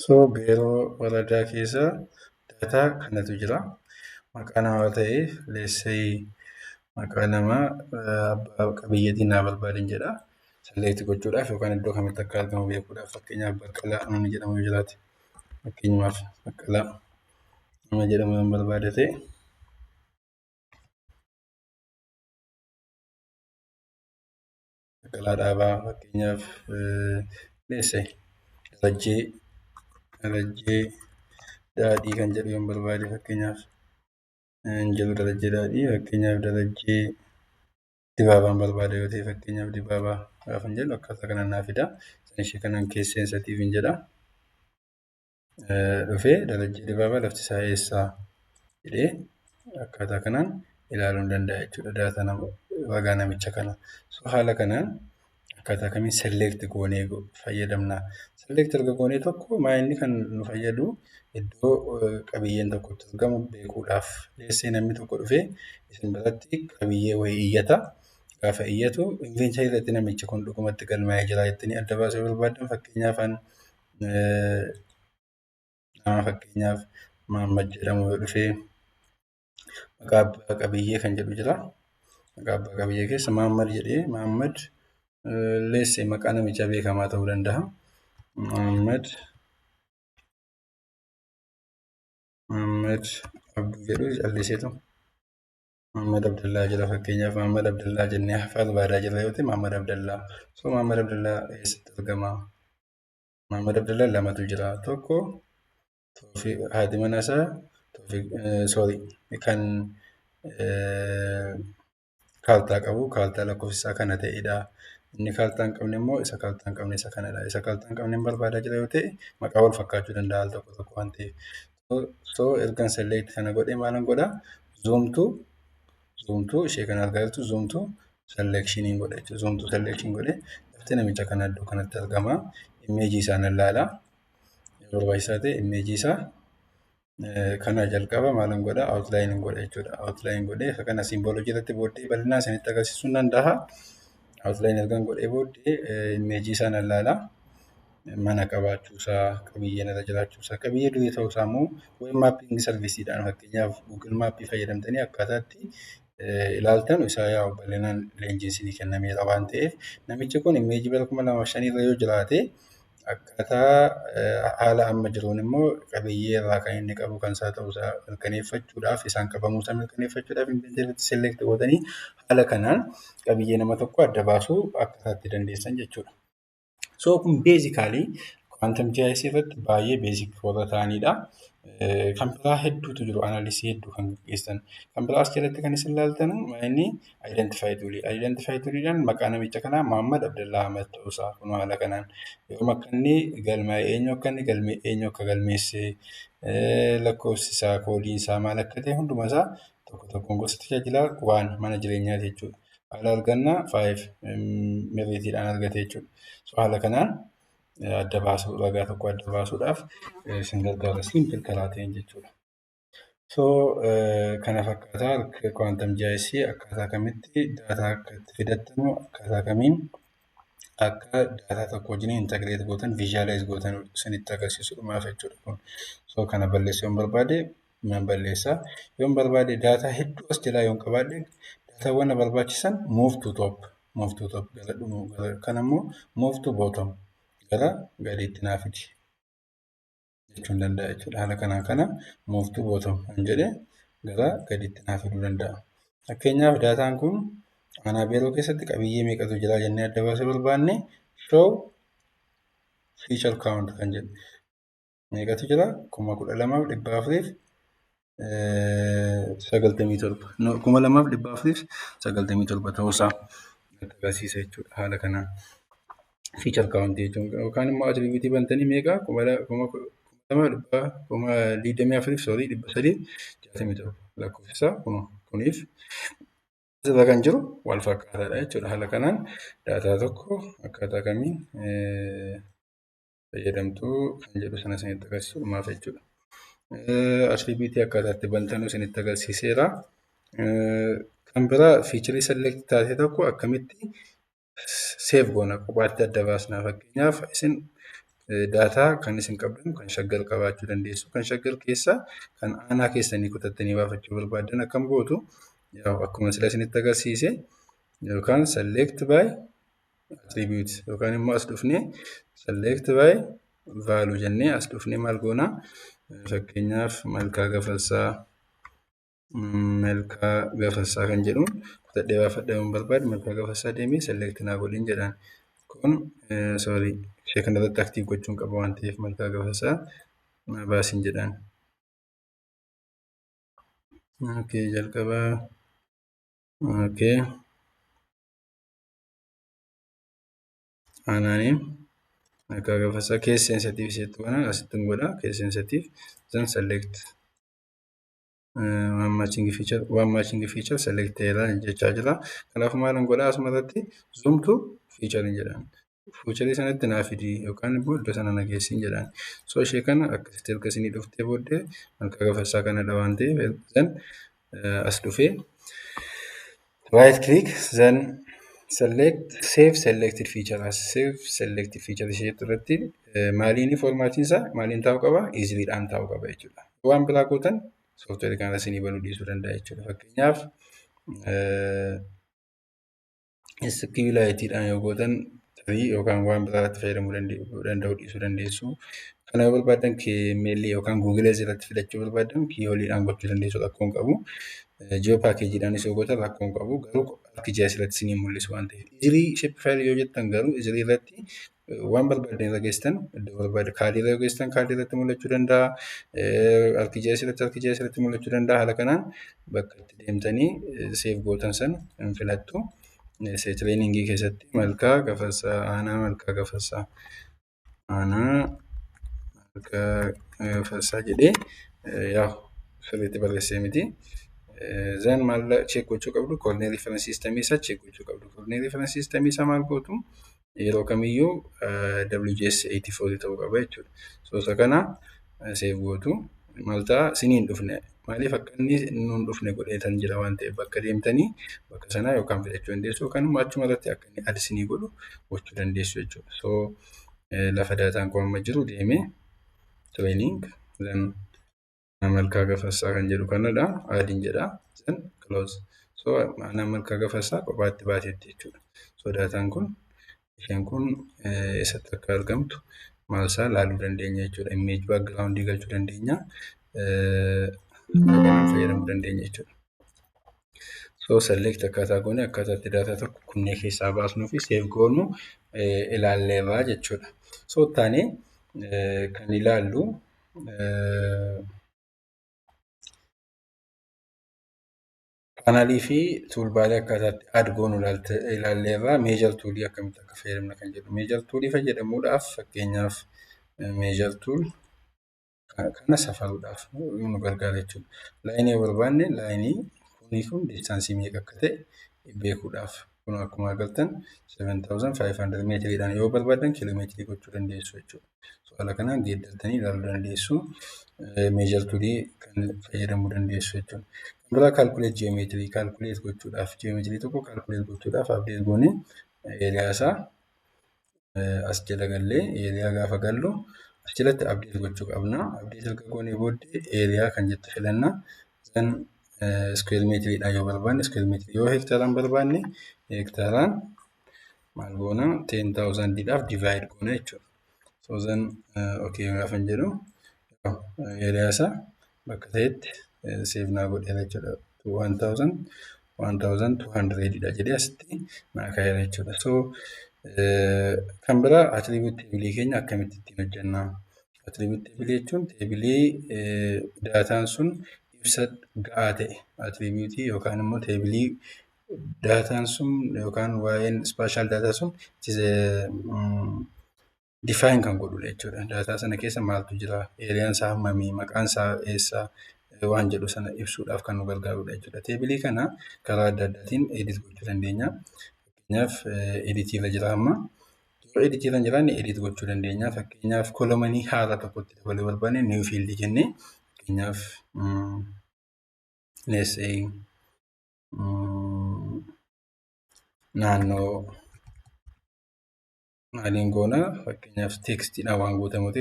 Biiroo waradaa keessa daataa kanatu jira. Maqaa namaa ta'ee leessee maqaa namaa abbaa qabiyyeetiin naa barbaadan jedha. Selekti gochuudhaaf yookaan iddoo kamitti akka argamu beekuudhaaf fakkeenyaaf Baqqalaa namni jedhamu yoo jiraate fakkeenyumaaf Baqqalaa nama jedhamu yoon barbaade ta'e Baqqalaa Dhaabaa fakkeenyaaf leessee Darajjee Daadhii kan jedhu yoon barbaade fakkeenyaaf hin jiru Darajjee Daadhii fakkeenyaaf Darajjee Dibaabaan barbaada yoo ta'e fakkeenyaaf Dibaabaa gaafan jedhu akkaataa kanaan naa fida. Ishee kanaan keesseensatiif hin jedha. Dhufee Darajjee Dibaabaa lafti isaa eessaa jedhee akkaataa kanaan ilaaluu ni danda'a jechuudha daataa ragaa namicha kanaa. Haala kanaan akkaataa kamiin selekti goonee fayyadamna. Selekti erga goonee tokko inni kan nu fayyadu iddoo qabiyyeen tokko itti argamu beekuudhaaf. Leessee namni tokko dhufee isin biratti qabiyyee wayii iyyata. Gaafa iyyatu rifeensa irratti namichi kun dhugumatti galmaa'ee jira jettanii adda baasuu barbaaddan fakkeenyaaf nama fakkeenyaaf Mahammad jedhamu yoo dhufee maqaa abbaa qabiyyee kan jedhu jira. Maqaa abbaa qabiyyee keessa Mahammad jedhee Mahammad leessee maqaa namichaa beekamaa ta'uu danda'a. Mahammad Abduu jedhu calliseetu Mahammad Abdallaa jira fakkeenyaaf Mahammad Abdallaa jennee barbaadaa jirra yoo ta'e Mahammad Abdallaa. Mahammad Abdallaa eessatti argama? Mahammad Abdallaa lamatu jira. Tokko haati manaa isaa kan kaaltaa qabu kaaltaa lakkoofsi isaa kana ta'edha. Inni kaaltaa hin qabne immoo isa kaaltaa hin qabne isa kanadha. Isa kaaltaa hin qabne barbaadaa jira yoo ta'e maqaa wal fakkaachuu danda'a al tokko tokko waan ta'eef. Ergan selekti kana godhee maalan godhaa? Zoomtuu ishee kana argaa jirtu zoomtuu selekshinii godha jechuudha. Zoomtuu selekshinii godhee lafti namicha kana iddoo kanatti argama. Imeejii isaa nan ilaala. Yoo barbaachisaa ta'e imeejii isaa kana jalqaba maalan godhaa? Awutlaayiniin godha jechuudha. Awutlaayiniin godhee isa kana simboolojii irratti booddee bal'inaa isinitti agarsiisuu nan danda'a. Awutlaayiniin ergan godhee booddee imeejii isaa nan ilaala. Mana qabaachuusaa, qabiyyeen irra jiraachuusaa, qabiyyee durii ta'uusaa immoo web maappingi sarvisiidhaan fakkeenyaaf Google Maappii fayyadamtanii akkaataa itti ilaaltan isaa yaa'u bal'inaan leenjiin isinii kennameera waan ta'eef namichi kun imeejii bara 2005 irra yoo jiraate akkaataa haala amma jiruun immoo qabiyyee irraa kan inni qabu kan isaa ta'uusaa mirkaneeffachuudhaaf isaan qabamuusaa mirkaneeffachuudhaaf intarneetii selekti godhanii haala kanaan qabiyyee nama tokko adda baasuu akkaataa itti dandeessan jechuudha. Kun beezikaalii kwaantem GIS irratti baay'ee beezik warra ta'anidha. Kan biraa hedduutu jiru analyisii hedduu kan gaggeessan. Kan biraa as jalatti kan isin ilaaltan inni identify toolii. Identify tooliidhaan maqaa namicha kanaa Mahammad Abdallaa Ahmad ta'uusaa kun haala kanaan yoo akka inni galmaa'ee eenyu akka galmeesse lakkoofsi isaa koodiin isaa maal akka ta'e hunduma isaa tokko tokkoon gosa tajaajilaa waan mana jireenyaati jechuudha. Haala argannaa 5 miriitiidhaan argate jechuudha. Haala kanaan adda baasuu ragaa tokko adda baasuudhaaf isin gargaara simpil karaa ta'een jechuudha. Kana fakkaataa kwaantem GIS akkaataa kamitti daataa akka itti fidattamu akkaataa kamiin akka daataa tokko wajjin integreet gootan viizhaalaayiz gootan isinitti agarsiisudhumaaf jechuudha kun. Kana balleessuu yoon barbaade nan balleessaa. Yoon barbaade daataa hedduu as jalaa yoon qabaadhe daataawwan na barbaachisan move to top gara dhumuu kan ammoo move to bottom gara gadiitti naa fidi jechuun danda'a jechuudha. Haala kanaan kana move to bottom kan jedhe gara gadiitti naa fiduu danda'a. Fakkeenyaaf daataan kun aanaa beeroo keessatti qabiyyee meeqatu jira jennee adda baasuu barbaanne show feature count kan jedhu meeqatu jira 12,497 ta'uusaa agarsiisa jechuudha. Haala kanaan feature count jechuun yookaan immoo attribuutii bantanii meeqa 224,367 lakkoofsi isaa kuniif asirra kan jiru wal fakkaataadha jechuudha. Haala kanaan daataa tokko akkaataa kamiin fayyadamtuu kan jedhu sana isinitti agarsiisuudhumaaf jechuudha. Attribuutii akkaataa itti bantanuu isinitti agarsiiseera. Kan biraa fiicharii selekti taate tokko akkamitti seef goona kophaatti adda baasnaa fakkeenyaaf isin daataa kan isin qabdan kan shaggar qabaachuu dandeessu. Kan shaggar keessaa kan aanaa keessanii kutattanii baafachuu barbaadan akkam gootu akkuma sila isinitti agarsiise yookaan select by attribute yookaan immoo as dhufnee select by value jennee as dhufnee maal goonaa fakkeenyaaf Malkaa Gafarsaa kan jedhu kutadhee baafadhamuun barbaade Malkaa Gafarsaa deemee select naa godhin jedhaan. Kun ishee kanarratti aktiif gochuun qaba waan ta'eef Malkaa Gafarsaa baasin jedhaan. Jalqabaa. Aanaaniin Malkaa Gafarsaa case sensitive isheetti banaan asittiin godha case sensitive then select one matching feature select jechaa jira. Kanaaf maalan godhaa asumarratti zoom to feature jedhaan. Feature sanatti naa fidi yookaan immoo iddoo sana na geessin jedhaan. So ishee kana akkasitti erga isinii dhuftee booddee Malkaa Gafarsaa kanadha waan ta'eef then as dhufee right click then select save selected feature as save selected feature ishee irratti maaliin formaatiin isaa maaliin ta'uu qaba easilyidhaan ta'uu qaba jechuudha. Waan biraa gootan sooftiweerii kana isinii banuu dhiisuu danda'a jechuudha. Fakkeenyaaf SQLiteedhaan yoo gootan tarii yookaan waan biraatti fayyadamuu danda'uu dhiisuu dandeessu. Kana yoo barbaadan KML yookaan Google irratti filachuu barbaadan kiihooliidhaan gochuu dandeessu rakkoo hin qabu. Jiyoo paakeejiidhaanis yoo gootan rakkoo hin qabu. Garuu ArcGIS irratti isinii mul'isu waan ta'eef. Izirii Shapefile yoo jettan garuu izirii irratti waan barbaadan irra geessan iddoo barbaadan kaadii irra geessan kaadii irratti mul'achuu danda'a. ArcGIS irratti mul'achuu danda'a. Haala kanaan bakka itti deemtanii seef gootan sana hin filattu. Tireeningii keessatti Malkaa Gafarsaa aanaa Malkaa Gafarsaa jedhee sirriitti barreessee miti. Zan maal check gochuu qabdu coordinate reference system isaa check gochuu qabdu. Coordinate reference system isaa maal gootu yeroo kamiyyuu WGS 84 ta'uu qaba jechuudha. Isa kana save gootu maal ta'a isiniin dhufne maaliif akka inni nuun dhufne godheetan jira waan ta'eef bakka deemtanii bakka sanaa yookaan filachuu dandeessu yookaan immoo achuma irratti akka inni ad isinii godhu gochuu dandeessu jechuudha. Lafa daataan kun amma jiru deemee training then Malkaa Gafarsaa kan jedhu kanadha. Adiin jedha. Then close. Aanaan Malkaa Gafarsaa kophaatti baateetti jechuudha. Daataan kun isheen kun eessatti akka argamtu maalsaa ilaaluu dandeenya jechuudha. Image background galchuu dandeenya. Kanaan fayyadamuu dandeenya jechuudha. Select akkaataa goone akkaataa itti daataa tokko kunneen keessaa baasnuu fi save goonu ilaalleerraa jechuudha. Taanee kan ilaallu paanalii fi tuulbaalee akkaataatti ad goonu ilaalleerraa meejor tuulii akkamitti akka fayyadamna kan jedhu. Meejor tuulii fayyadamuudhaaf fakkeenyaaf meejor tuul kana safaruudhaaf nu gargaara jechuudha. Laayinii yoo barbaanne laayinii kun diistaansii meeqa akka ta'e beekuudhaaf kun akkuma agartan 7500 meetiriidhaan yoo barbaadan kiiloomeetirii gochuu dandeessu jechuudha. Haala kanaan geeddartanii ilaaluu dandeessu. Meejor tuulii kan fayyadamuu dandeessu jechuudha. Kan biraa kaalkuleet ji'oomeetirii kaalkuleet gochuudhaaf ji'oomeetirii tokko kaalkuleet gochuudhaaf abdeet goonee eeriyaa isaa as jala gallee eeriyaa gaafa gallu as jalatti abdeet gochuu qabna. Abdeet erga goonee booddee eeriyaa kan jettu filanna. San square meetiriidhaan yoo barbaanne square meetirii yoo hektaaraan barbaanne hektaaraan maal goona 10,000dhaaf divide goona jechuudha. Zan gaafa jedhu eeriyaa isaa bakka ta'etti seefnaa godheera jechuudha. 1,200dha jedhee asitti naa kaa'eera jechuudha. Kan biraa attribuut teebilii keenya akkamitti ittiin hojjenna? Attribuut teebilii jechuun teebilii daataan sun ibsa ga'aa ta'e attribuutii yookaan immoo teebilii daataan sun yookaan waa'een ispaashaal daataa sun define kan godhudha jechuudha. Daataa sana keessa maaltu jira? Eeriyaan isaa hammamii? Maqaan isaa eessaa? Waan jedhu sana ibsuudhaaf kan nu gargaarudha jechuudha. Teebilii kana karaa adda addaatiin edit gochuu dandeenya. Fakkeenyaaf editii irra jira amma. Yoo editii irra hin jiraanne edit gochuu dandeenya. Fakkeenyaaf kolomanii haaraa tokkotti dabaluu barbaanne new field jennee fakkeenyaaf let's say naannoo maaliin goonaa fakkeenyaaf teekstiidhaan waan guutamu ta'e